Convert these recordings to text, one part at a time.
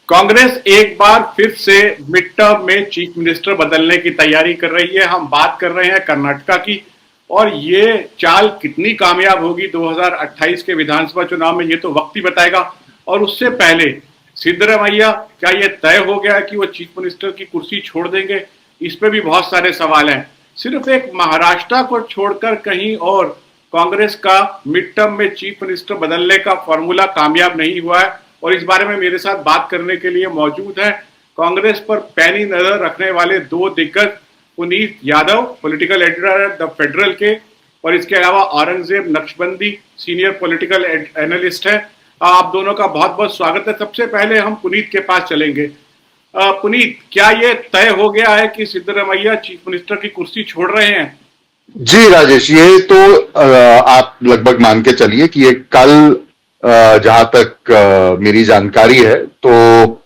कांग्रेस एक बार फिर से मिड टर्म में चीफ मिनिस्टर बदलने की तैयारी कर रही है। हम बात कर रहे हैं कर्नाटका की, और ये चाल कितनी कामयाब होगी 2028 के विधानसभा चुनाव में, ये तो वक्त ही बताएगा। और उससे पहले सिद्धरामैया, क्या ये तय हो गया कि वो चीफ मिनिस्टर की कुर्सी छोड़ देंगे? इस पे भी बहुत सारे सवाल हैं। सिर्फ एक महाराष्ट्र को छोड़कर कहीं और कांग्रेस का मिड टर्म में चीफ मिनिस्टर बदलने का फॉर्मूला कामयाब नहीं हुआ है। और इस बारे में मेरे साथ बात करने के लिए मौजूद है कांग्रेस पर पैनी नजर रखने वाले दो दिग्गज, Puneet Yadav, political editor the federal के, और इसके अलावा Aurangzeb Naqshbandi, senior political analyst है। आप दोनों का बहुत बहुत स्वागत है। सबसे पहले हम पुनीत के पास चलेंगे। पुनीत, क्या ये तय हो गया है कि सिद्धरामैया चीफ मिनिस्टर की कुर्सी छोड़ रहे हैं? जी राजेश, ये तो आप लगभग मान के चलिए कि ये कल, जहां तक मेरी जानकारी है, तो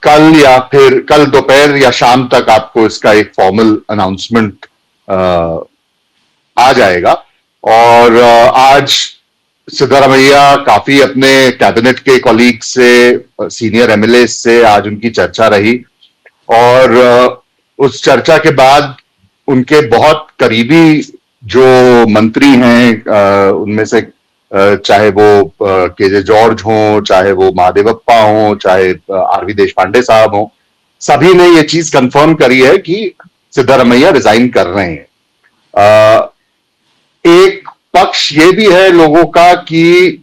कल या फिर कल दोपहर या शाम तक आपको इसका एक फॉर्मल अनाउंसमेंट आ जाएगा। और आज सिद्धरामैया काफी अपने कैबिनेट के कॉलीग से, सीनियर एमएलए से आज उनकी चर्चा रही। और उस चर्चा के बाद उनके बहुत करीबी जो मंत्री हैं, उनमें से चाहे वो केजे जॉर्ज हों, चाहे वो महादेवप्पा हों, चाहे आरवी देशपांडे साहब हों, सभी ने ये चीज कंफर्म करी है कि सिद्धरामैया रिजाइन कर रहे हैं। एक पक्ष ये भी है लोगों का कि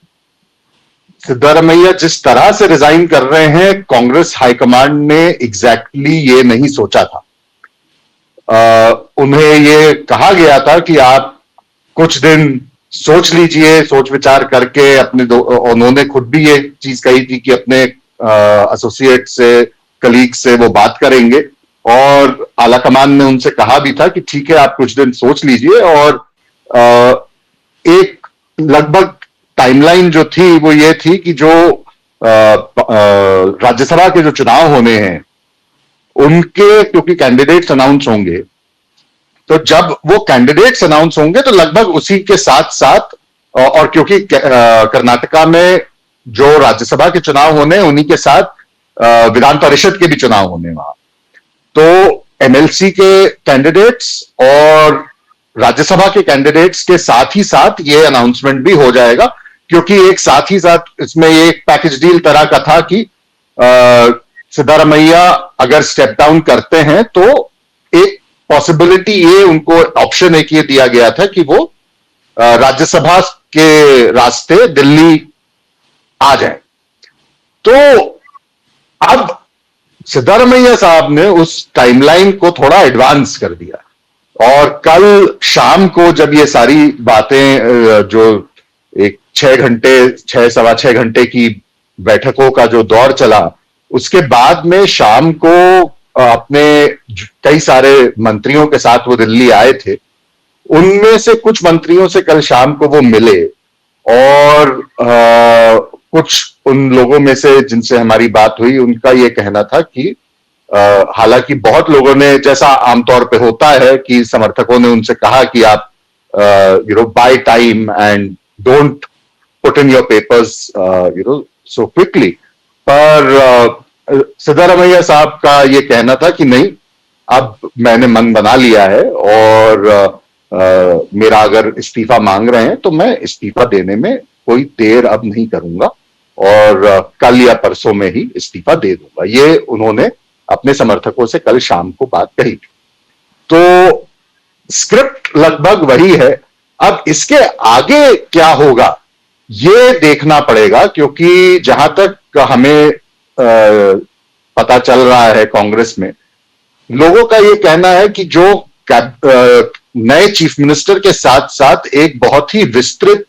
सिद्धरामैया जिस तरह से रिजाइन कर रहे हैं, कांग्रेस हाईकमांड ने एग्जैक्टली ये नहीं सोचा था। उन्हें ये कहा गया था कि आप कुछ दिन सोच लीजिए, सोच विचार करके उन्होंने खुद भी ये चीज कही थी कि अपने एसोसिएट से, कलीग से वो बात करेंगे। और आलाकमान ने उनसे कहा भी था कि ठीक है, आप कुछ दिन सोच लीजिए। और एक लगभग टाइमलाइन जो थी वो ये थी कि जो राज्यसभा के जो चुनाव होने हैं उनके, क्योंकि कैंडिडेट्स अनाउंस होंगे, तो जब वो कैंडिडेट्स अनाउंस होंगे तो लगभग उसी के साथ साथ, और क्योंकि कर्नाटका में जो राज्यसभा के चुनाव होने हैं उन्हीं के साथ विधान परिषद के भी चुनाव होने वहां, तो एमएलसी के कैंडिडेट्स और राज्यसभा के कैंडिडेट्स के साथ ही साथ ये अनाउंसमेंट भी हो जाएगा। क्योंकि एक साथ ही साथ इसमें एक पैकेज डील तरह का था कि सिद्धरामैया अगर स्टेप डाउन करते हैं तो एक पॉसिबिलिटी, ये उनको ऑप्शन एक ये दिया गया था कि वो राज्यसभा के रास्ते दिल्ली आ जाए। तो अब सिद्धरामैया साहब ने उस टाइमलाइन को थोड़ा एडवांस कर दिया। और कल शाम को जब ये सारी बातें, जो एक 6 घंटे की बैठकों का जो दौर चला, उसके बाद में शाम को अपने कई सारे मंत्रियों के साथ वो दिल्ली आए थे। उनमें से कुछ मंत्रियों से कल शाम को वो मिले, और कुछ उन लोगों में से जिनसे हमारी बात हुई, उनका ये कहना था कि हालांकि बहुत लोगों ने, जैसा आमतौर पे होता है कि समर्थकों ने उनसे कहा कि आप by time and don't put in your papers so quickly, पर सिद्धरामैया साहब का ये कहना था कि नहीं, अब मैंने मन बना लिया है, और मेरा अगर इस्तीफा मांग रहे हैं तो मैं इस्तीफा देने में कोई देर अब नहीं करूंगा, और कल या परसों में ही इस्तीफा दे दूंगा। ये उन्होंने अपने समर्थकों से कल शाम को बात कही। तो स्क्रिप्ट लगभग वही है। अब इसके आगे क्या होगा ये देखना पड़ेगा, क्योंकि जहां तक हमें पता चल रहा है, कांग्रेस में लोगों का यह कहना है कि जो नए चीफ मिनिस्टर के साथ साथ एक बहुत ही विस्तृत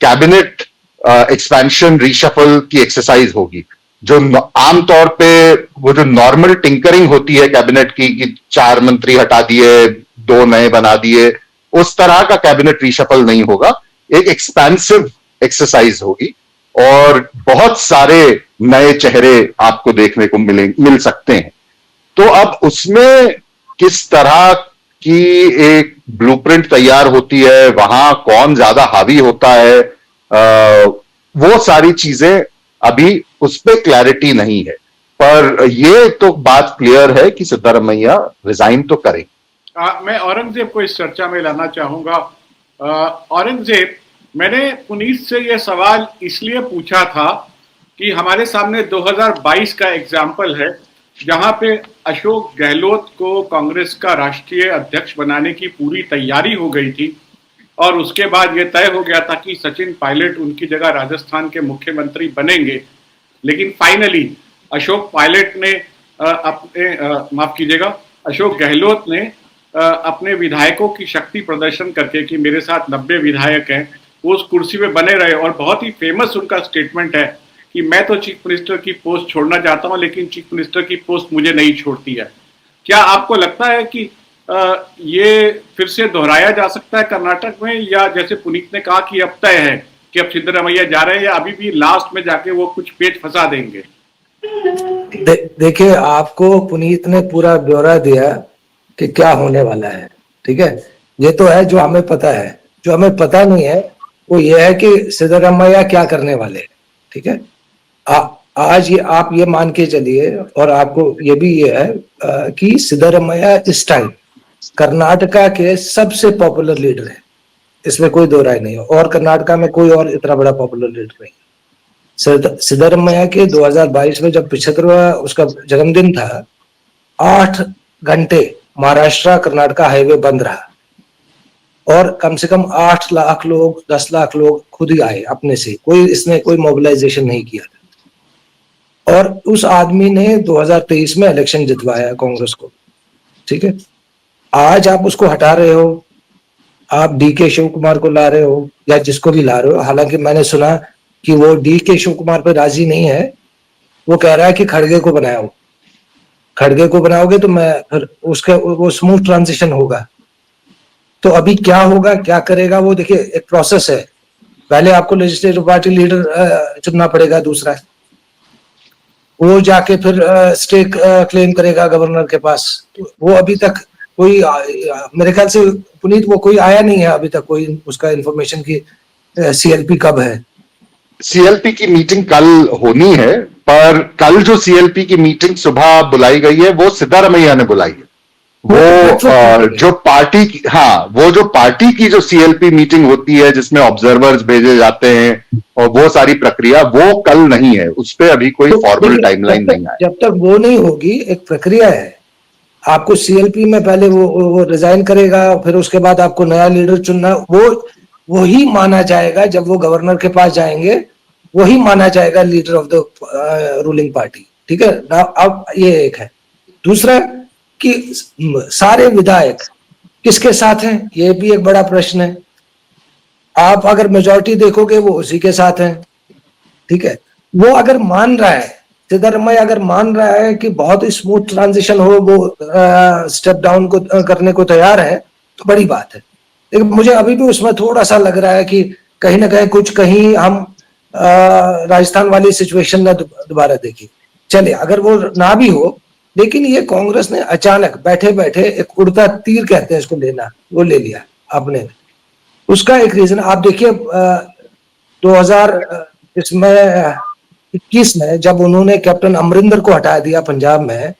कैबिनेट एक्सपेंशन, रीशफल की एक्सरसाइज होगी। जो आमतौर पे वो जो नॉर्मल टिंकरिंग होती है कैबिनेट की, कि 4 मंत्री हटा दिए, 2 नए बना दिए, उस तरह का कैबिनेट रीशफल नहीं होगा। एक एक्सपेंसिव एक्सरसाइज होगी, और बहुत सारे नए चेहरे आपको देखने को मिल सकते हैं। तो अब उसमें किस तरह की एक ब्लूप्रिंट तैयार होती है, वहां कौन ज्यादा हावी होता है, वो सारी चीजें अभी उस पर क्लैरिटी नहीं है। पर ये तो बात क्लियर है कि सिद्धारमैया रिजाइन तो करेंगे। मैं औरंगजेब को इस चर्चा में लाना चाहूंगा। औरंगजेब, मैंने पुनीत से यह सवाल इसलिए पूछा था कि हमारे सामने 2022 का एग्जाम्पल है जहां पे अशोक गहलोत को कांग्रेस का राष्ट्रीय अध्यक्ष बनाने की पूरी तैयारी हो गई थी और उसके बाद यह तय हो गया था कि सचिन पायलट उनकी जगह राजस्थान के मुख्यमंत्री बनेंगे। लेकिन फाइनली अशोक पायलट ने माफ कीजिएगा, अशोक गहलोत ने अपने विधायकों की शक्ति प्रदर्शन करके कि मेरे साथ 90 विधायक हैं, वो उस कुर्सी पे बने रहे। और बहुत ही फेमस उनका स्टेटमेंट है कि मैं तो चीफ मिनिस्टर की पोस्ट छोड़ना चाहता हूं लेकिन चीफ मिनिस्टर की पोस्ट मुझे नहीं छोड़ती है। क्या आपको लगता है कि ये फिर से दोहराया जा सकता है कर्नाटक में, या जैसे पुनीत ने कहा कि अब तय है कि अब सिद्धरामैया जा रहे हैं, या अभी भी लास्ट में जाके वो कुछ पेच फंसा देंगे? देखिए, आपको पुनीत ने पूरा ब्यौरा दिया कि क्या होने वाला है, ठीक है। ये तो है जो हमें पता है। जो हमें पता नहीं है वो ये है कि सिद्धरामैया क्या करने वाले हैं, ठीक है। आज ये आप ये मान के चलिए, और आपको ये भी ये है कि सिद्धरामैया इस टाइम कर्नाटका के सबसे पॉपुलर लीडर है, इसमें कोई दो राय नहीं है। और कर्नाटका में कोई और इतना बड़ा पॉपुलर लीडर नहीं। सिद्धरामैया के 2022 में जब 75वां उसका जन्मदिन था, 8 घंटे महाराष्ट्र कर्नाटका हाईवे बंद रहा और कम से कम 8 लाख लोग 10 लाख लोग खुद ही आए अपने से, इसने कोई मोबिलाइजेशन नहीं किया था। और उस आदमी ने 2023 में इलेक्शन जितवाया कांग्रेस को, ठीक है। आज आप उसको हटा रहे हो, आप डीके शिव कुमार को ला रहे हो या जिसको भी ला रहे हो। हालांकि मैंने सुना कि वो डीके शिव कुमार पे राजी नहीं है, वो कह रहा है कि खड़गे को बनाओ, खड़गे को बनाओगे तो मैं फिर उसका वो स्मूथ ट्रांजिशन होगा। तो अभी क्या होगा, क्या करेगा, वो देखिए एक प्रोसेस है। पहले आपको लेजिस्लेटिव पार्टी लीडर चुनना पड़ेगा, दूसरा वो जाके फिर स्टेक क्लेम करेगा गवर्नर के पास। तो वो अभी तक कोई मेरे ख्याल से पुनीत वो कोई आया नहीं है अभी तक, कोई उसका इंफॉर्मेशन की सीएलपी कब है। सीएलपी की मीटिंग कल होनी है, पर कल जो सीएलपी की मीटिंग सुबह बुलाई गई है वो सिद्धारमैया ने बुलाई है। वो जो पार्टी की, हाँ, वो जो पार्टी की जो सीएलपी मीटिंग होती है जिसमें ऑब्जर्वर्स भेजे जाते हैं और वो सारी प्रक्रिया, वो कल नहीं है। उस पर अभी कोई फॉर्मल टाइमलाइन नहीं है। जब तक वो नहीं होगी, एक प्रक्रिया है। आपको सीएलपी में पहले वो रिजाइन करेगा, फिर उसके बाद आपको नया लीडर चुनना। वो ही माना जाएगा जब वो गवर्नर के पास जाएंगे, वही माना जाएगा leader of the ruling party, ठीक है ना। अब ये एक है। दूसरा कि सारे विधायक किसके साथ हैं, ये भी एक बड़ा प्रश्न है। आप अगर मेजॉरिटी देखोगे वो उसी के साथ हैं, ठीक है। वो अगर मान रहा है, सिद्धरामैया अगर मान रहा है कि बहुत ही स्मूथ ट्रांजिशन हो, वो स्टेप डाउन को करने को तैयार है, तो बड़ी बात है। लेकिन मुझे अभी भी उसमें थोड़ा सा लग रहा है कि कहीं ना कहीं हम राजस्थान वाली सिचुएशन में दोबारा देखिए। चले, अगर वो ना भी हो, लेकिन ये कांग्रेस ने अचानक बैठे बैठे एक उड़ता तीर कहते हैं इसको, लेना, वो ले लिया आपने। उसका एक रीजन आप देखिए, 2021 में जब उन्होंने कैप्टन अमरिंदर को हटा दिया पंजाब में,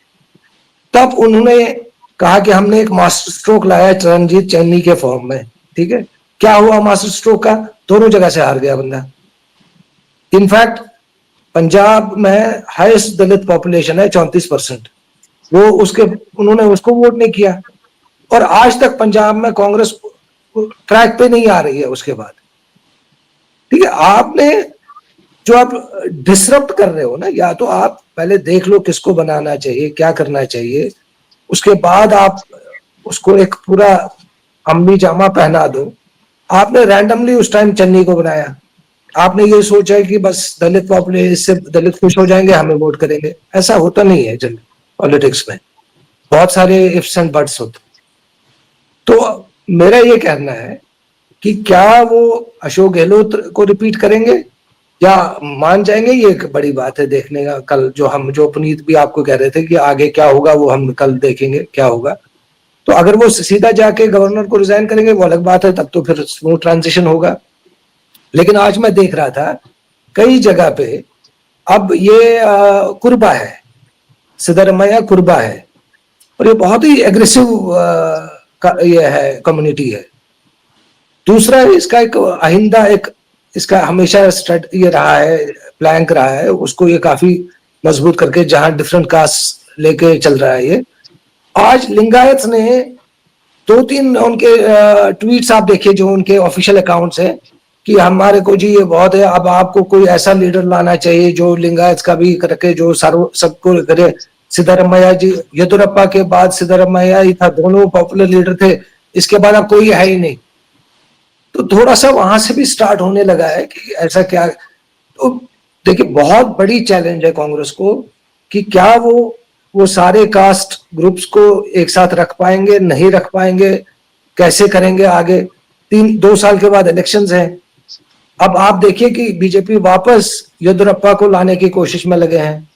तब उन्होंने कहा कि हमने एक मास्टर स्ट्रोक लाया चरणजीत चन्नी के फॉर्म में, ठीक है। क्या हुआ मास्टर स्ट्रोक का? दोनों जगह से हार गया बंदा। इनफैक्ट पंजाब में हाईएस्ट दलित पॉपुलेशन है 34%, उन्होंने उसको वोट नहीं किया। और आज तक पंजाब में कांग्रेस ट्रैक पे नहीं आ रही है उसके बाद, ठीक है। आपने जो आप डिसरप्ट कर रहे हो ना, या तो आप पहले देख लो किसको बनाना चाहिए, क्या करना चाहिए, उसके बाद आप उसको एक पूरा अम्मी जामा पहना दो। आपने रैंडमली उस टाइम चन्नी को बनाया। आपने ये सोचा कि बस दलित पॉपुलेशन, इससे दलित खुश हो जाएंगे, हमें वोट करेंगे। ऐसा होता नहीं है जनरल पॉलिटिक्स में, बहुत सारे इफ्स एंड बट्स होते। तो मेरा ये कहना है कि क्या वो अशोक गहलोत को रिपीट करेंगे या मान जाएंगे, ये एक बड़ी बात है देखने का। कल जो पुनीत भी आपको कह रहे थे कि आगे क्या होगा, वो हम कल देखेंगे क्या होगा। तो अगर वो सीधा जाके गवर्नर को रिजाइन करेंगे वो अलग बात है, तब तो फिर स्मूथ ट्रांजिशन होगा। लेकिन आज मैं देख रहा था कई जगह पे अब ये कुर्बा है, सिद्धरमैया कुर्बा है, और ये बहुत ही एग्रेसिव ये है, कम्युनिटी है। दूसरा, इसका एक आइंदा एक इसका हमेशा ये रहा है, प्लैंक रहा है, उसको ये काफी मजबूत करके, जहां डिफरेंट कास्ट लेके चल रहा है ये। आज लिंगायत ने 2-3 उनके ट्वीट्स आप देखिए जो उनके ऑफिशियल अकाउंट्स हैं, कि हमारे को जी ये बहुत है, अब आपको कोई ऐसा लीडर लाना चाहिए जो लिंगायत का भी करके जो सबको करे। सिद्धरमैया जी, येदुरप्पा के बाद सिद्धरमैया ही था, दोनों पॉपुलर लीडर थे, इसके बाद अब कोई है ही नहीं। तो थोड़ा सा वहां से भी स्टार्ट होने लगा है कि ऐसा क्या। तो देखिए, बहुत बड़ी चैलेंज है कांग्रेस को कि क्या वो सारे कास्ट ग्रुप्स को एक साथ रख पाएंगे, नहीं रख पाएंगे, कैसे करेंगे आगे। 2 साल के बाद इलेक्शंस हैं। अब आप देखिए कि बीजेपी वापस येदुरप्पा को लाने की कोशिश में लगे हैं।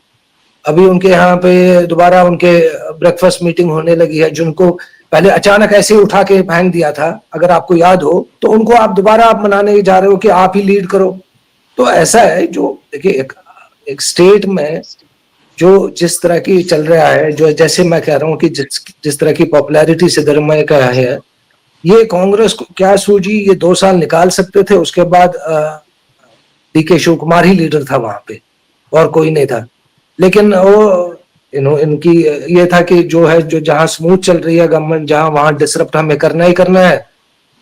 अभी उनके यहाँ पे दोबारा उनके ब्रेकफास्ट मीटिंग होने लगी है, जिनको पहले अचानक ऐसे ही उठा के फेंक दिया था, अगर आपको याद हो, तो उनको आप दोबारा आप मनाने जा रहे हो कि आप ही लीड करो। तो ऐसा है, जो देखिए एक स्टेट में जो जिस तरह की चल रहा है, जो जैसे मैं कह रहा हूँ कि जिस तरह की पॉपुलैरिटी सिद्धरमैया का है, ये कांग्रेस को क्या सूझी, ये 2 साल निकाल सकते थे, उसके बाद डीके शिव कुमार ही लीडर था वहां पे, और कोई नहीं था। लेकिन वो इनकी ये था कि जो है, जो जहां स्मूथ चल रही है गवर्नमेंट, जहां वहां डिसरप्ट हमें करना ही करना है,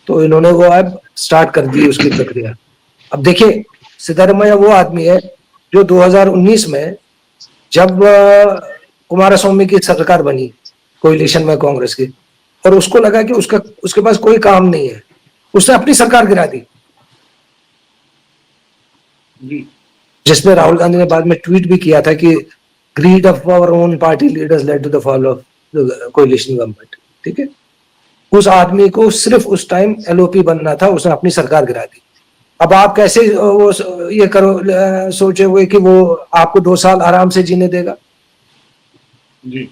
तो इन्होंने वो अब स्टार्ट कर दी उसकी प्रक्रिया। अब देखिए, सिद्धरमैया वो आदमी है जो 2019 में जब कुमारस्वामी की सरकार बनी कोalition में कांग्रेस की, और उसको लगा कि उसके पास कोई काम नहीं है, उसने अपनी सरकार गिरा दी, जिसमें राहुल गांधी ने बाद में ट्वीट भी किया था कि greed of our own party leaders led to the fall of the coalition government. ठीक है, उस आदमी को सिर्फ उस टाइम एलओपी बनना था, उसने अपनी सरकार गिरा दी। अब आप कैसे वो ये करो, सोचे हुए कि वो आपको 2 साल आराम से जीने देगा? जी।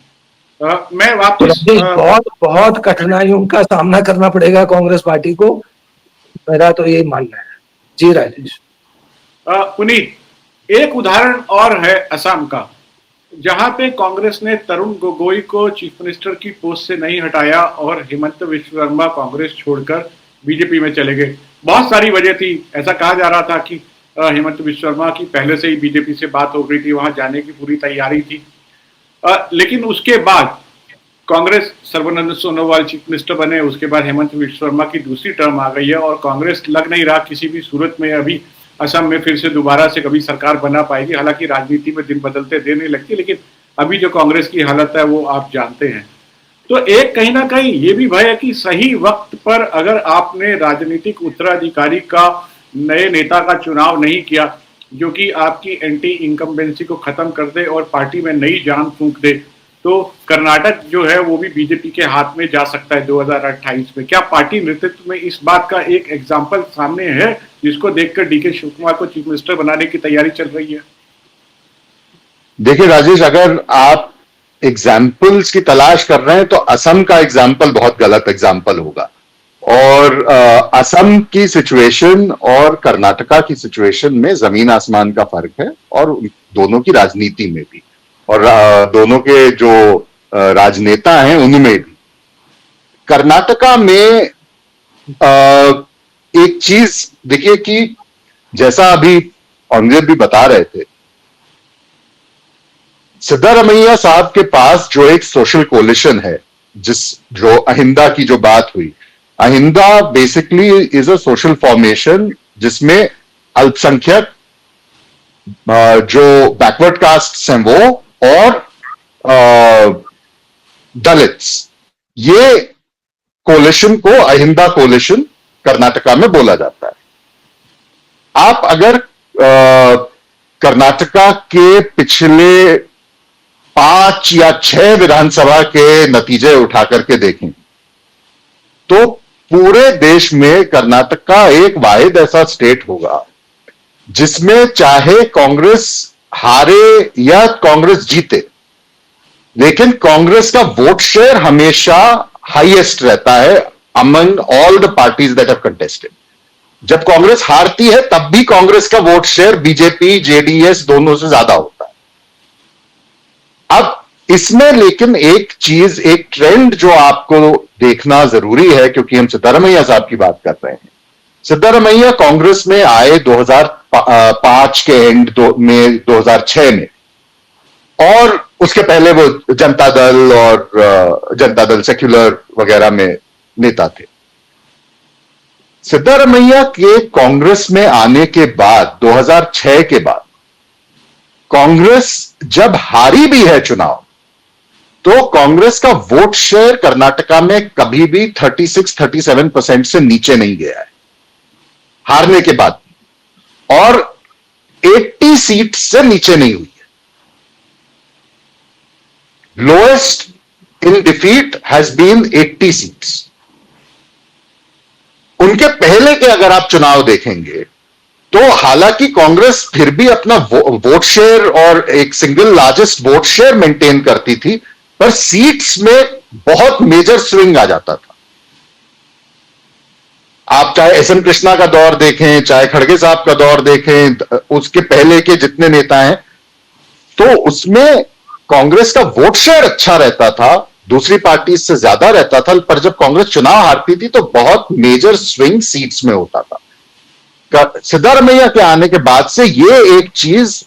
मैं वापस बहुत बहुत कठिनाइयों का सामना करना पड़ेगा कांग्रेस पार्टी को, मेरा तो यही मानना है। जी राजेश। पुनीत, एक उदाहरण और है असम का, जहां पे कांग्रेस ने तरुण गोगोई को चीफ मिनिस्टर की पोस्ट से नहीं हटाया और हेमंत विश्व शर्मा कांग्रेस छोड़कर बीजेपी में चले गए। बहुत सारी वजह थी। ऐसा कहा जा रहा था कि हेमंत विश्व शर्मा की पहले से ही बीजेपी से बात हो गई थी, वहां जाने की पूरी तैयारी थी। लेकिन उसके बाद कांग्रेस, सर्बानंद सोनोवाल चीफ मिनिस्टर बने, उसके बाद हेमंत विश्व शर्मा की दूसरी टर्म आ गई है, और कांग्रेस लग नहीं रहा किसी भी सूरत में अभी असम में फिर से दोबारा से कभी सरकार बना पाएगी। हालांकि राजनीति में दिन बदलते देर नहीं लगती, लेकिन अभी जो कांग्रेस की हालत है वो आप जानते हैं। तो एक कहीं ना कहीं ये भी भय है कि सही वक्त पर अगर आपने राजनीतिक उत्तराधिकारी का, नए नेता का चुनाव नहीं किया जो कि आपकी एंटी इनकम्बेंसी को खत्म कर दे और पार्टी में नई जान फूंक दे, तो कर्नाटक जो है वो भी बीजेपी के हाथ में जा सकता है 2028 में। क्या पार्टी नेतृत्व में इस बात का एक एग्जाम्पल सामने है जिसको देखकर डीके शिव कुमार को चीफ मिनिस्टर बनाने की तैयारी चल रही है? देखिए राजेश, अगर आप एग्जाम्पल्स की तलाश कर रहे हैं तो असम का एग्जाम्पल बहुत गलत एग्जाम्पल होगा। और असम की सिचुएशन और कर्नाटका की सिचुएशन में जमीन आसमान का फर्क है, और दोनों की राजनीति में भी, और दोनों के जो राजनेता हैं उनमें भी। कर्नाटका में एक चीज देखिए कि जैसा अभी अंग्रेज भी बता रहे थे, सिद्धरमैया साहब के पास जो एक सोशल कोलिशन है, जो अहिंदा की जो बात हुई, Ahinda basically is a social formation जिसमें अल्पसंख्यक, जो बैकवर्ड कास्ट हैं वो, और दलित्स, ये कोलिशन को अहिंदा कोलिशन कर्नाटका में बोला जाता है। आप अगर कर्नाटका के पिछले 5 या 6 विधानसभा के नतीजे उठा करके देखें तो पूरे देश में कर्नाटका एक वाहिद ऐसा स्टेट होगा जिसमें चाहे कांग्रेस हारे या कांग्रेस जीते, लेकिन कांग्रेस का वोट शेयर हमेशा हाईएस्ट रहता है among all the parties that have contested. जब कांग्रेस हारती है तब भी कांग्रेस का वोट शेयर बीजेपी, जेडीएस दोनों से ज्यादा होता है। अब इसमें लेकिन एक चीज, एक ट्रेंड जो आपको देखना जरूरी है, क्योंकि हम सिद्धारमैया साहब की बात कर रहे हैं। सिद्धारमैया कांग्रेस में आए 2005 के एंड में, 2006 में, और उसके पहले वो जनता दल और जनता दल सेक्युलर वगैरह में नेता थे। सिद्धारमैया के कांग्रेस में आने के बाद 2006 के बाद कांग्रेस जब हारी भी है चुनाव, तो कांग्रेस का वोट शेयर कर्नाटका में कभी भी 36-37% से नीचे नहीं गया है हारने के बाद, और 80 सीट से नीचे नहीं हुई है। Lowest in defeat has been 80 seats. उनके पहले के अगर आप चुनाव देखेंगे तो हालांकि कांग्रेस फिर भी अपना वोट शेयर और एक single largest vote share maintain करती थी, पर सीट्स में बहुत मेजर स्विंग आ जाता था। आप चाहे एस.एन. कृष्णा का दौर देखें, चाहे खड़गे साहब का दौर देखें, उसके पहले के जितने नेता हैं, तो उसमें कांग्रेस का वोट शेयर अच्छा रहता था, दूसरी पार्टी से ज्यादा रहता था, पर जब कांग्रेस चुनाव हारती थी तो बहुत मेजर स्विंग सीट्स में होता था। सिद्धारमैया के आने के बाद से ये एक चीज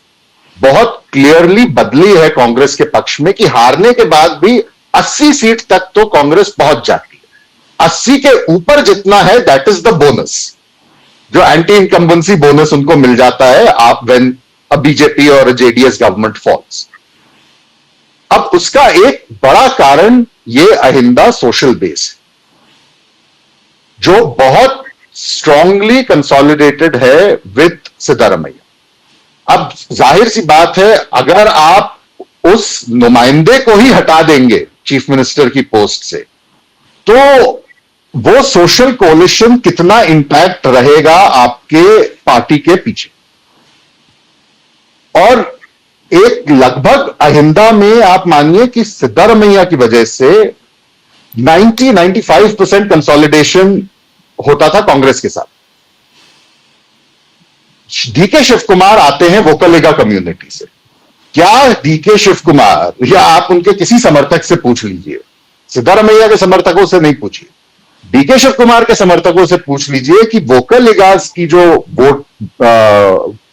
बहुत क्लियरली बदली है कांग्रेस के पक्ष में कि हारने के बाद भी 80 सीट तक तो कांग्रेस पहुंच जाती है। 80 के ऊपर जितना है दैट इज द बोनस, जो एंटी इनकम्बेंसी बोनस उनको मिल जाता है आप व्हेन अ बीजेपी और जेडीएस गवर्नमेंट फॉल्स। अब उसका एक बड़ा कारण ये अहिंदा सोशल बेस है, जो बहुत स्ट्रांगली कंसोलिडेटेड है विद सिद्धारमैया। अब जाहिर सी बात है, अगर आप उस नुमाइंदे को ही हटा देंगे चीफ मिनिस्टर की पोस्ट से, तो वो सोशल कोलिशन कितना इंटैक्ट रहेगा आपके पार्टी के पीछे। और एक लगभग अहिंदा में आप मानिए कि सिद्धारमैया की वजह से 90-95% कंसोलिडेशन होता था कांग्रेस के साथ। डीके शिव कुमार आते हैं वोकलिगा कम्युनिटी से। क्या डीके शिव कुमार, या आप उनके किसी समर्थक से पूछ लीजिए, सिद्धारमैया के समर्थकों से नहीं पूछिए, डीके शिव कुमार के समर्थकों से पूछ लीजिए कि वोकलिगास की जो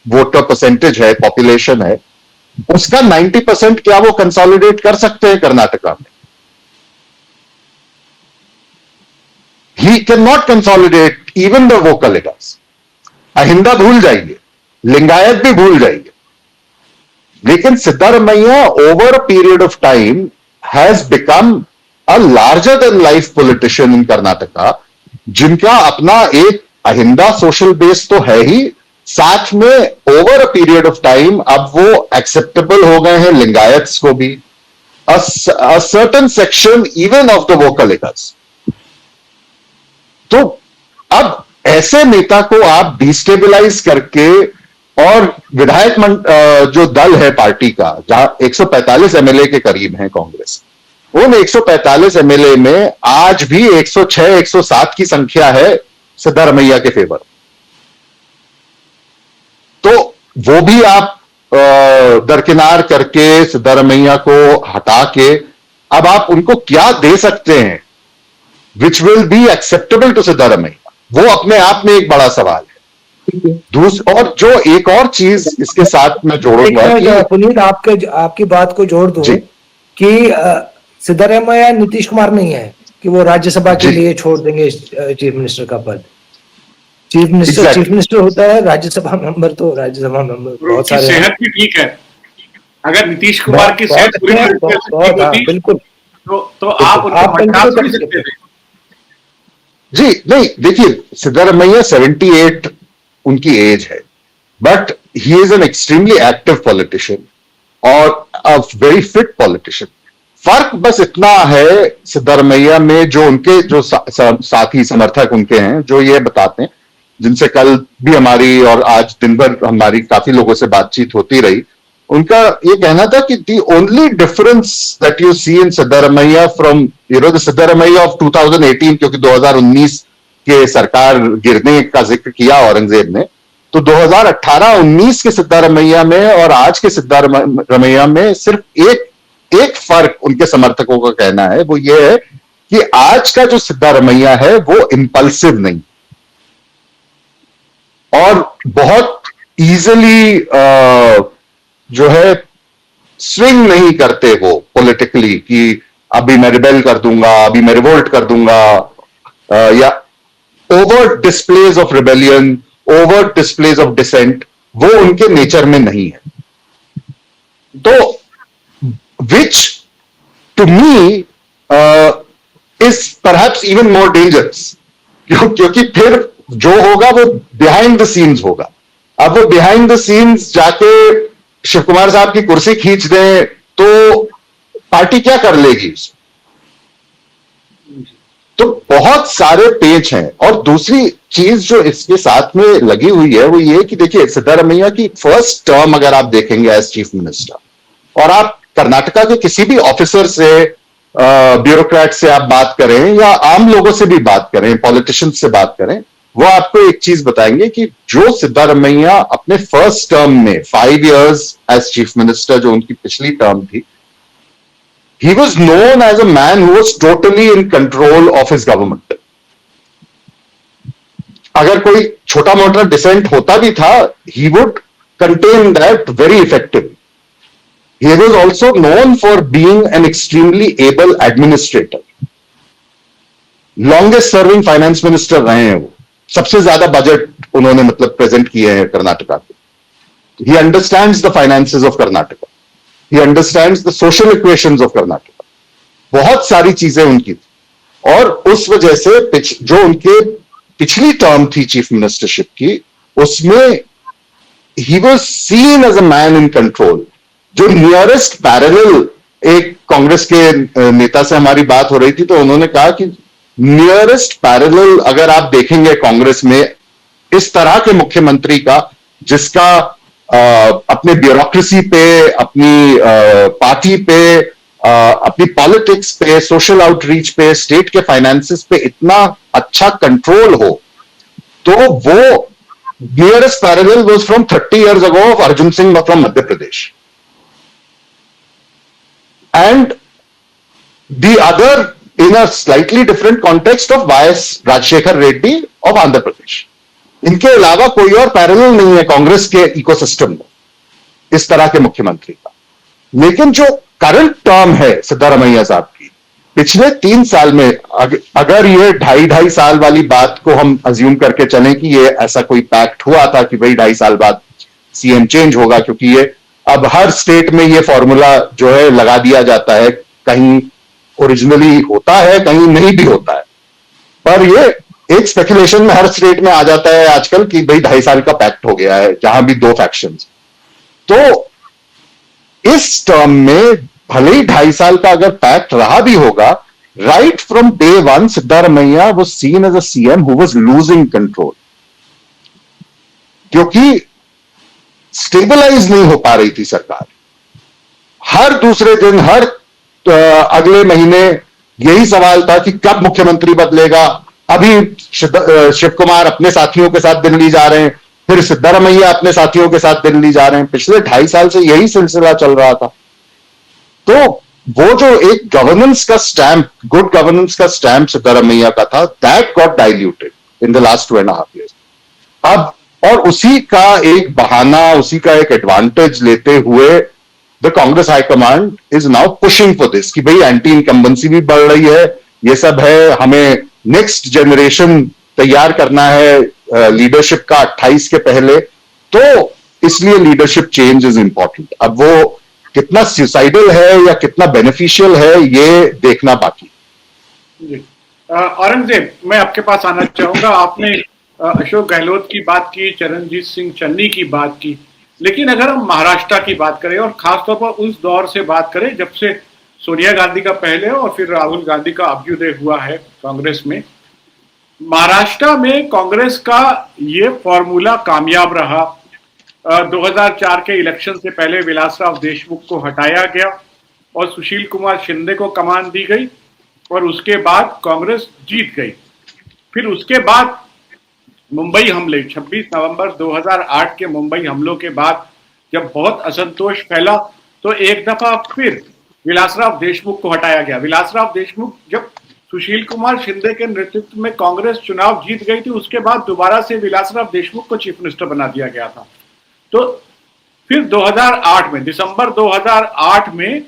वोटर परसेंटेज है, पॉपुलेशन है, उसका 90% क्या वो कंसोलिडेट कर सकते हैं कर्नाटका में? He can not consolidate even the Vokkaligas. Ahinda भूल जाइए, लिंगायत भी भूल जाइए, लेकिन Siddaramaiah over a period of time has become a larger than life politician in Karnataka, जिनका अपना एक अहिंदा सोशल बेस तो है ही, साथ में over a period of time अब वो एक्सेप्टेबल हो गए हैं लिंगायत्स को भी, a certain section even of the Vokkaligas. तो अब ऐसे नेता को आप डिस्टेबलाइज करके, और विधायक जो दल है पार्टी का, जहां 145 एमएलए के करीब हैं कांग्रेस, उन 145 एमएलए में आज भी 106-107 की संख्या है सिद्धारमैया के फेवर। तो वो भी आप दरकिनार करके सिद्धारमैया को हटा के अब आप उनको क्या दे सकते हैं which will be acceptable to Siddaramaiah, वो अपने आप में एक बड़ा सवाल है। और जो एक और चीज इसके साथ मैं जोड़ूंगा, पुनीत आपकी बात को जोड़ दूं कि सिद्धारमैया नीतीश कुमार नहीं है कि वो राज्यसभा के लिए छोड़ देंगे चीफ मिनिस्टर का पद। चीफ मिनिस्टर होता है, राज्यसभा मेंबर तो राज्यसभा मेंबर बहुत सारे। सेहत भी ठीक है, अगर नीतीश कुमार की सेहत पूरी होती बिल्कुल तो आप उनको हटा नहीं सकते थे। जी नहीं, देखिए सिद्धारमैया 78 उनकी एज है, but he is an extremely active politician और अ वेरी फिट पॉलिटिशियन। फर्क बस इतना है सिद्धारमैया में, जो उनके जो साथी समर्थक उनके हैं, जो ये बताते हैं, जिनसे कल भी हमारी और आज दिन भर हमारी काफी लोगों से बातचीत होती रही, उनका ये कहना था कि the only difference that you see in Siddaramaiah from the Siddaramaiah of 2018, क्योंकि 2019 के सरकार गिरने का जिक्र किया औरंगजेब ने, तो 2018-19 के सिद्धारमैया में और आज के सिद्धारमैया में सिर्फ एक एक फर्क उनके समर्थकों का कहना है वो ये है कि आज का जो सिद्धारमैया है वो इंपल्सिव नहीं और बहुत इजीली जो है स्विंग नहीं करते वो पॉलिटिकली कि अभी मैं रिबेल कर दूंगा, अभी मैं रिवोल्ट कर दूंगा, या over displays of rebellion, over displays of dissent, वो उनके नेचर में नहीं है. तो which to me is perhaps even more dangerous, क्योंकि फिर जो होगा वो बिहाइंड द सीन्स होगा. अब वो बिहाइंड द सीन्स जाके शिव कुमार साहब की कुर्सी खींच दें तो पार्टी क्या कर लेगी. तो बहुत सारे पेच हैं. और दूसरी चीज जो इसके साथ में लगी हुई है वो ये कि देखिए सिद्धारमैया की फर्स्ट टर्म अगर आप देखेंगे एज चीफ मिनिस्टर और आप कर्नाटका के किसी भी ऑफिसर से, ब्यूरोक्रेट से आप बात करें या आम लोगों से भी बात करें, पॉलिटिशियंस से बात करें, वो आपको एक चीज बताएंगे कि जो सिद्धारमैया अपने फर्स्ट टर्म में 5 years एज चीफ मिनिस्टर जो उनकी पिछली टर्म थी, he was known as a man who was totally in control of his government. अगर कोई छोटा मोटा डिसेंट होता भी था, he would contain that very effectively. He was also known for being an extremely able administrator. Longest serving finance minister रहे हैं वो. सबसे ज्यादा बजट उन्होंने मतलब प्रेजेंट किए हैं कर्नाटका के. He understands the finances of Karnataka. He understands the social equations of Karnataka. बहुत सारी चीजें उनकी थी. और उस वजह से जो उनके पिछली टर्म थी चीफ मिनिस्टरशिप की, उसमें he was seen as a man in control. जो नियरेस्ट पैरेलल, एक कांग्रेस के नेता से हमारी बात हो रही थी तो उन्होंने कहा कि नियरेस्ट पैरेलल अगर आप देखेंगे कांग्रेस में इस तरह के मुख्यमंत्री का, जिसका अपने ब्यूरोक्रेसी पे, अपनी पार्टी पे, अपनी पॉलिटिक्स पे, सोशल आउटरीच पे, स्टेट के फाइनेंसेस पे इतना अच्छा कंट्रोल हो, तो वो nearest parallel was from 30 years ago of Arjun Singh from Madhya Pradesh. And the other in a slightly different context of Y.S. Rajshekhar Reddy of Andhra Pradesh. इनके अलावा कोई और पैरेलल नहीं है कांग्रेस के इकोसिस्टम में इस तरह के मुख्यमंत्री का. लेकिन जो करंट टर्म है सिद्धारमैया साहब की, पिछले 3 साल में अगर ये 2.5 साल वाली बात को हम अज्यूम करके चलें कि ये ऐसा कोई पैक्ट हुआ था कि भाई 2.5 साल बाद सीएम चेंज होगा, क्योंकि ये अब हर स्टेट में ये फॉर्मूला जो है लगा दिया जाता है, कहीं ओरिजिनली होता है, कहीं नहीं भी होता है, पर ये एक स्पेकुलेशन में हर स्टेट में आ जाता है आजकल कि भाई 2.5 साल का पैक्ट हो गया है, जहां भी 2 फैक्शंस. तो इस टर्म में भले ही 2.5 साल का अगर पैक्ट रहा भी होगा, right from day one Siddaramaiah was seen as a CM who was losing control, क्योंकि स्टेबलाइज नहीं हो पा रही थी सरकार. हर दूसरे दिन, हर अगले महीने यही सवाल था कि कब मुख्यमंत्री बदलेगा. अभी शिव कुमार अपने साथियों के साथ दिल्ली जा रहे हैं, फिर सिद्धारमैया अपने साथियों के साथ दिल्ली जा रहे हैं. पिछले 2.5 साल से यही सिलसिला चल रहा था. तो वो जो एक गवर्नेंस का स्टैंप, गुड गवर्नेंस का स्टैंप सिद्धारमैया का था, that got diluted in the last 2.5 years. अब और उसी का एक बहाना, उसी का एक एडवांटेज लेते हुए the Congress high command is now pushing for this कि भाई एंटी इनकम्बेंसी भी बढ़ रही है, ये सब है, हमें नेक्स्ट जनरेशन तैयार करना है लीडरशिप का 28 के पहले, तो इसलिए लीडरशिप चेंज इज इंपॉर्टेंट. अब वो कितना सुसाइडल है या कितना बेनिफिशियल है ये देखना बाकी. औरंगजेब, मैं आपके पास आना चाहूंगा. आपने अशोक गहलोत की बात की, चरणजीत सिंह चन्नी की बात की, लेकिन अगर हम महाराष्ट्र की बात करें और खासतौर पर उस दौर से बात करें जब से सोनिया गांधी का पहले और फिर राहुल गांधी का अभ्युदय हुआ है कांग्रेस में, महाराष्ट्र में कांग्रेस का ये फॉर्मूला कामयाब रहा. 2004 के इलेक्शन से पहले विलासराव देशमुख को हटाया गया और सुशील कुमार शिंदे को कमान दी गई और उसके बाद कांग्रेस जीत गई. फिर उसके बाद मुंबई हमले, 26 नवंबर 2008 के मुंबई हमलों के बाद जब बहुत असंतोष फैला तो एक दफा फिर विलासराव देशमुख को हटाया गया। विलासराव देशमुख जब सुशील कुमार शिंदे के नेतृत्व में कांग्रेस चुनाव जीत गई थी, उसके बाद दोबारा से विलासराव देशमुख को चीफ मिनिस्टर बना दिया गया था। तो फिर 2008 में, दिसंबर 2008 में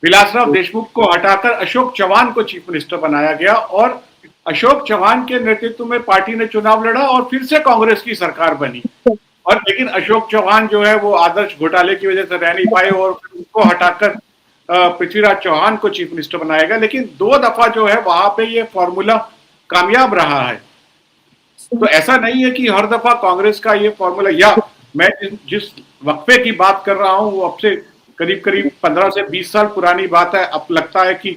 विलासराव देशमुख को हटाकर अशोक चव्हाण को चीफ मिनिस्टर बनाया गया और अशोक चव्हाण के नेतृत्व में पार्टी ने चुनाव लड़ा और फिर से कांग्रेस की सरकार बनी। और लेकिन अशोक चव्हाण जो है वो आदर्श घोटाले की वजह से रह नहीं पाए और उसको हटाकर पृथ्वीराज चौहान को चीफ मिनिस्टर बनाया गया। लेकिन 2 दफा जो है वहां पे ये फॉर्मूला कामयाब रहा है। तो ऐसा नहीं है कि हर दफा कांग्रेस का ये फॉर्मूला, या मैं जिस वक्फे की बात कर रहा हूं वो अब से करीब करीब 15 से 20 साल पुरानी बात है। अब लगता है कि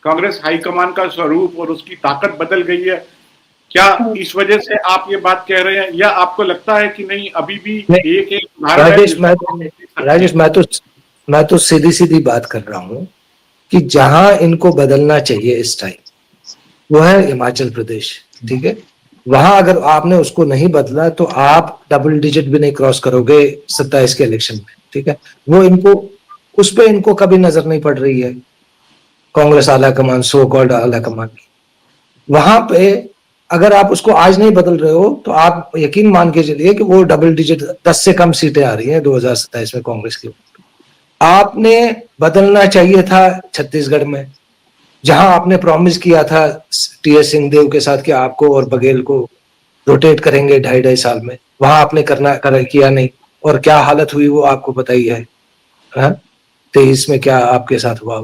कांग्रेस हाईकमान का स्वरूप और उसकी ताकत बदल गई है। क्या इस वजह से आप ये बात कह रहे हैं, या आपको लगता है कि नहीं अभी भी एक राजेश, मैं तो सीधी सीधी बात कर रहा हूं कि जहां इनको बदलना चाहिए इस टाइम वो है हिमाचल प्रदेश, ठीक है। वहां अगर आपने उसको नहीं बदला तो आप डबल डिजिट भी नहीं क्रॉस करोगे 27 के इलेक्शन में, ठीक है। वो इनको उस पे इनको कभी नजर नहीं पड़ रही है कांग्रेस आला कमान, सो कॉल्ड आला कमान की। वहां पे अगर आप उसको आज नहीं बदल रहे हो तो आप यकीन मान के चलिए कि वो डबल डिजिट 10 से कम सीटें आ रही हैं 2027 में कांग्रेस की। आपने बदलना चाहिए था छत्तीसगढ़ में, जहां आपने प्रॉमिस किया था टीएस सिंहदेव के साथ कि आपको और बघेल को रोटेट करेंगे 2.5 साल में। वहां आपने किया नहीं, और क्या हालत हुई वो आपको पता ही है। 23 में क्या आपके साथ हुआ।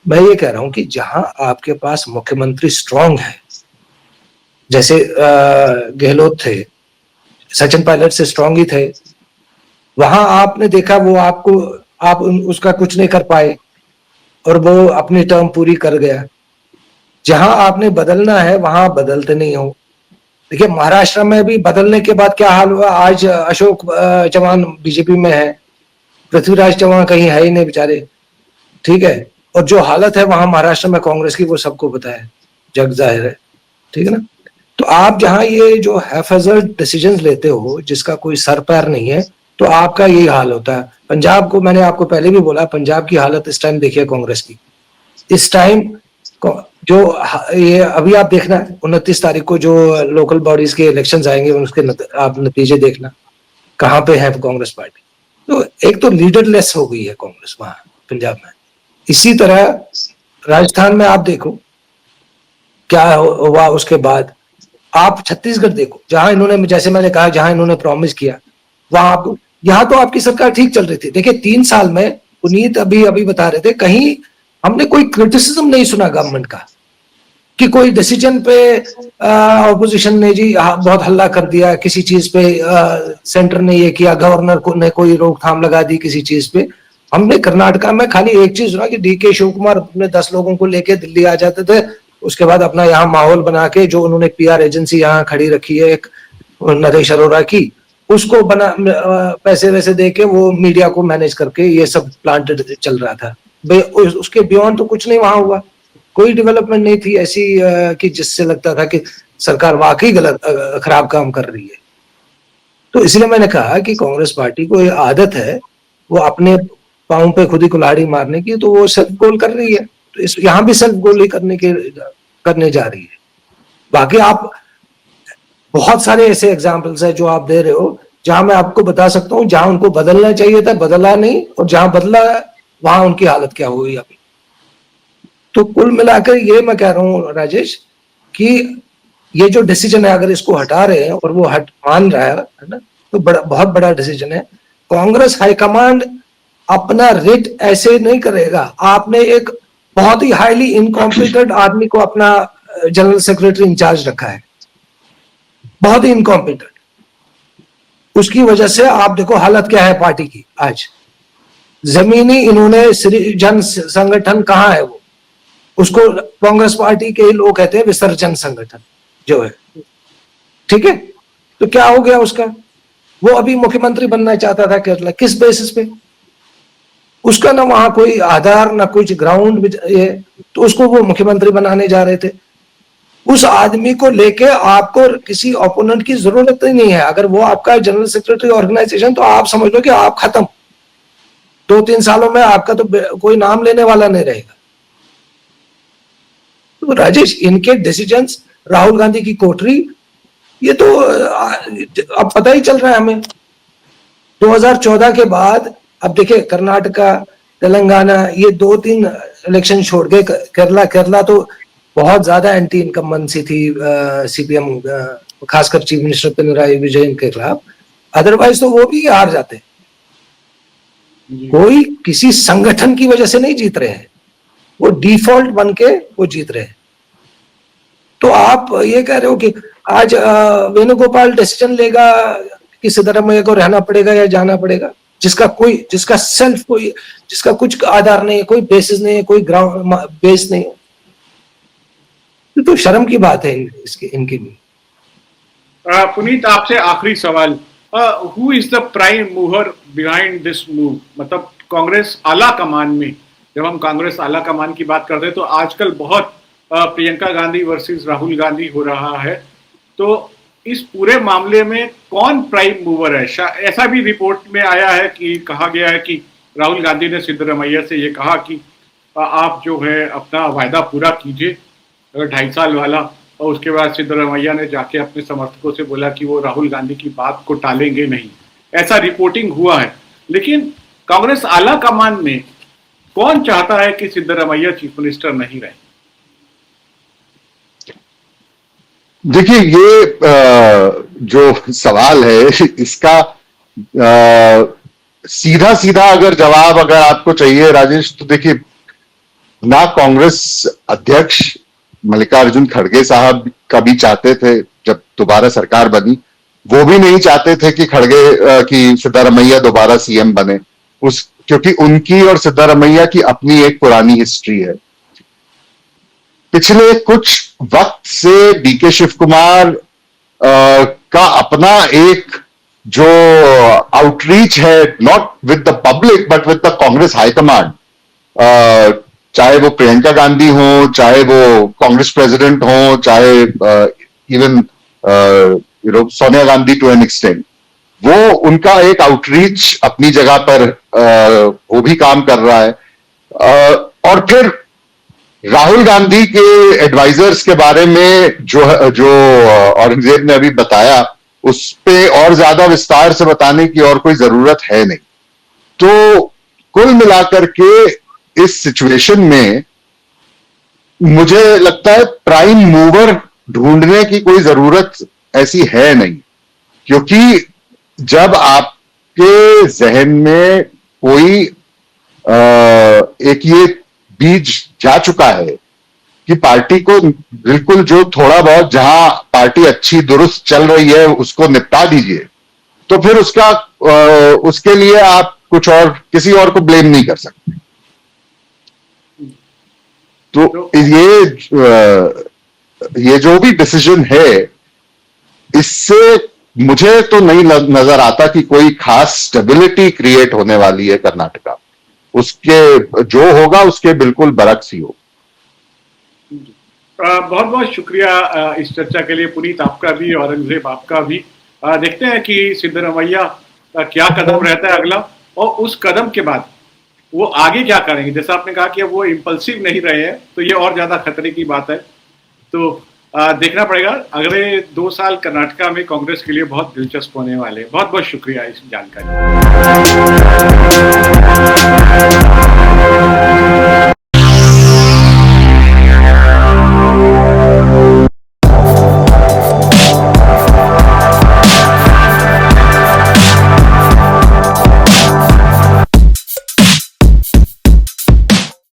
मैं ये कह रहा हूं कि जहां आपके पास मुख्यमंत्री स्ट्रांग है, जैसे गहलोत थे, सचिन पायलट से स्ट्रांग ही थे, वहां आपने देखा वो आप उसका कुछ नहीं कर पाए और वो अपनी टर्म पूरी कर गया। जहां आपने बदलना है वहां बदलते नहीं हो। देखिए महाराष्ट्र में भी बदलने के बाद क्या हाल हुआ। आज अशोक चव्हाण बीजेपी में है, पृथ्वीराज चव्हाण कहीं है ही नहीं बेचारे, ठीक है। और जो हालत है वहां महाराष्ट्र में कांग्रेस की वो सबको पता है, जग जाहिर है, ठीक है ना। तो आप जहां ये जो हैफेजर्ड डिसीजंस लेते हो जिसका कोई सर पैर नहीं है, तो आपका यही हाल होता है। पंजाब को मैंने आपको पहले भी बोला, पंजाब की हालत इस टाइम देखिए कांग्रेस की। इस टाइम जो ये अभी आप देखना 29 तारीख को जो लोकल बॉडीज के इलेक्शंस आएंगे उसके आप नतीजे देखना कहाँ पे है कांग्रेस पार्टी। तो एक तो लीडरलेस हो गई है कांग्रेस वहां पंजाब में। इसी तरह राजस्थान में आप देखो क्या हुआ। उसके बाद आप छत्तीसगढ़ देखो, जहां इन्होंने, जैसे मैंने कहा, जहां इन्होंने प्रॉमिस किया वहां आपको, यहाँ तो आपकी सरकार ठीक चल रही थी। देखिए 3 साल में पुनीत अभी बता रहे थे, कहीं हमने कोई क्रिटिसिज्म नहीं सुना गवर्नमेंट का कि कोई डिसीजन पे ऑपोजिशन ने जी बहुत हल्ला कर दिया किसी चीज पे, सेंटर ने ये किया, गवर्नर को ने कोई रोकथाम लगा दी किसी चीज पे। हमने कर्नाटका में खाली एक चीज सुना कि डीके शिव कुमार अपने 10 लोगों को लेके दिल्ली आ जाते थे, उसके बाद अपना यहाँ माहौल बना के, जो उन्होंने पीआर एजेंसी यहाँ खड़ी रखी है एक नरेश अरोड़ा की, उसको बना पैसे वैसे दे के वो मीडिया को मैनेज करके ये सब प्लांटेड चल रहा था। उसके बियॉन्ड तो कुछ नहीं वहां हुआ, कोई डेवलपमेंट नहीं थी ऐसी कि जिससे लगता था कि सरकार वाकई गलत खराब काम कर रही है। तो इसलिए मैंने कहा कि कांग्रेस पार्टी को ये आदत है वो अपने पांव पे खुद ही कुल्हाड़ी मारने की, तो वो सेल्फ गोल कर रही है। तो इस यहाँ भी सेल्फ गोल ही करने जा रही है। बाकी आप बहुत सारे ऐसे एग्जाम्पल्स है जो आप दे रहे हो, जहां मैं आपको बता सकता हूँ जहां उनको बदलना चाहिए था बदला नहीं, और जहां बदला वहां उनकी हालत क्या हुई अभी। तो कुल मिलाकर ये मैं कह रहा हूँ राजेश कि ये जो डिसीजन है अगर इसको हटा रहे हैं और वो मान रहा है ना, तो बहुत बड़ा डिसीजन है। कांग्रेस हाईकमांड अपना रिट ऐसे नहीं करेगा। आपने एक बहुत ही हाईली इनकॉम्पिटेंट आदमी को अपना जनरल सेक्रेटरी इंचार्ज रखा है, बहुत ही इनकॉम्पिटेंट। उसकी वजह से आप देखो हालत क्या है पार्टी की आज। जमीनी इन्होंने जन संगठन कहाँ है वो, उसको कांग्रेस पार्टी के ही लोग कहते हैं विसर्जन संगठन जो है, ठीक है। तो क्या हो गया उसका, वो अभी मुख्यमंत्री बनना चाहता था केरला, किस बेसिस पे? उसका ना वहां कोई आधार ना कुछ ग्राउंड है, तो उसको वो मुख्यमंत्री बनाने जा रहे थे। उस आदमी को लेके आपको किसी ओपोनेंट की जरूरत ही नहीं है। अगर वो आपका जनरल सेक्रेटरी ऑर्गेनाइजेशन तो आप समझ लो कि आप खत्म। 2-3 सालों में आपका तो कोई नाम लेने वाला नहीं रहेगा। तो राजेश, इनके डिसीजंस, राहुल गांधी की कोठरी, ये तो अब पता ही चल रहा है हमें। 2014 के बाद अब देखिए, कर्नाटका, तेलंगाना, ये 2-3 इलेक्शन छोड़ के केरला तो बहुत ज्यादा एंटी इनकम्बेंसी थी सीपीएम, खासकर चीफ मिनिस्टर पिनराई विजयन के खिलाफ। अदरवाइज तो वो भी हार जाते। कोई किसी संगठन की वजह से नहीं जीत रहे हैं, वो डिफॉल्ट बन के वो जीत रहे हैं। तो आप ये कह रहे हो कि आज वेणुगोपाल डिसीजन लेगा कि सिद्धरामैया को रहना पड़ेगा या जाना पड़ेगा, जिसका कुछ आधार नहीं है, कोई बेसिस नहीं है, कोई ग्राउंड बेस नहीं है। तो शर्म की बात है इनकी भी। पुनीत, आपसे आखिरी सवाल, who is the prime mover behind this move? मतलब कांग्रेस आला कमान में, जब हम कांग्रेस आला कमान की बात करते हैं तो आजकल बहुत प्रियंका गांधी वर्सेस राहुल गांधी हो रहा है, तो इस पूरे मामले में कौन प्राइम मूवर है? ऐसा भी रिपोर्ट में आया है कि कहा गया है कि राहुल गांधी ने सिद्धरामैया से ये कहा कि आप जो है अपना वायदा पूरा कीजिए 2.5 साल वाला, और उसके बाद सिद्धरामैया ने जाके अपने समर्थकों से बोला कि वो राहुल गांधी की बात को टालेंगे नहीं। ऐसा रिपोर्टिंग हुआ है, लेकिन कांग्रेस आला कमान में कौन चाहता है कि सिद्धरामैया चीफ मिनिस्टर नहीं रहे? देखिए, ये जो सवाल है, इसका सीधा सीधा अगर जवाब अगर आपको चाहिए राजेश, तो देखिए, ना कांग्रेस अध्यक्ष मल्लिकार्जुन खड़गे साहब कभी चाहते थे जब दोबारा सरकार बनी, वो भी नहीं चाहते थे कि सिद्धरामैया दोबारा सीएम बने, क्योंकि उनकी और सिद्धरामैया की अपनी एक पुरानी हिस्ट्री है। पिछले कुछ वक्त से डीके शिव कुमार का अपना एक जो आउटरीच है, not with the public but with the Congress high command, चाहे वो प्रियंका गांधी हो, चाहे वो कांग्रेस प्रेसिडेंट हो, चाहे even Sonia Gandhi to an extent, वो उनका एक आउटरीच अपनी जगह पर वो भी काम कर रहा है। और फिर राहुल गांधी के एडवाइजर्स के बारे में जो औरंगजेब ने अभी बताया, उस पे और ज्यादा विस्तार से बताने की और कोई जरूरत है नहीं। तो कुल मिलाकर के इस सिचुएशन में मुझे लगता है प्राइम मूवर ढूंढने की कोई जरूरत ऐसी है नहीं, क्योंकि जब आपके जहन में कोई एक ये बीज जा चुका है कि पार्टी को बिल्कुल जो थोड़ा बहुत जहां पार्टी अच्छी दुरुस्त चल रही है उसको निपटा दीजिए, तो फिर उसके लिए आप कुछ और किसी और को ब्लेम नहीं कर सकते। तो ये जो भी डिसीजन है, इससे मुझे तो नहीं नजर आता कि कोई खास स्टेबिलिटी क्रिएट होने वाली है कर्नाटका। उसके जो होगा उसके बिल्कुल बरक्स ही हो। बहुत बहुत शुक्रिया इस चर्चा के लिए पुनीत, आपका भी, औरंगजेब आपका भी। देखते हैं कि सिद्धरामैया का क्या कदम रहता है अगला, और उस कदम के बाद वो आगे क्या करेंगे। जैसा आपने कहा कि वो इंपल्सिव नहीं रहे हैं, तो ये और ज्यादा खतरे की बात है। तो देखना पड़ेगा। अगले 2 साल कर्नाटका में कांग्रेस के लिए बहुत दिलचस्प होने वाले। बहुत बहुत शुक्रिया इस जानकारी।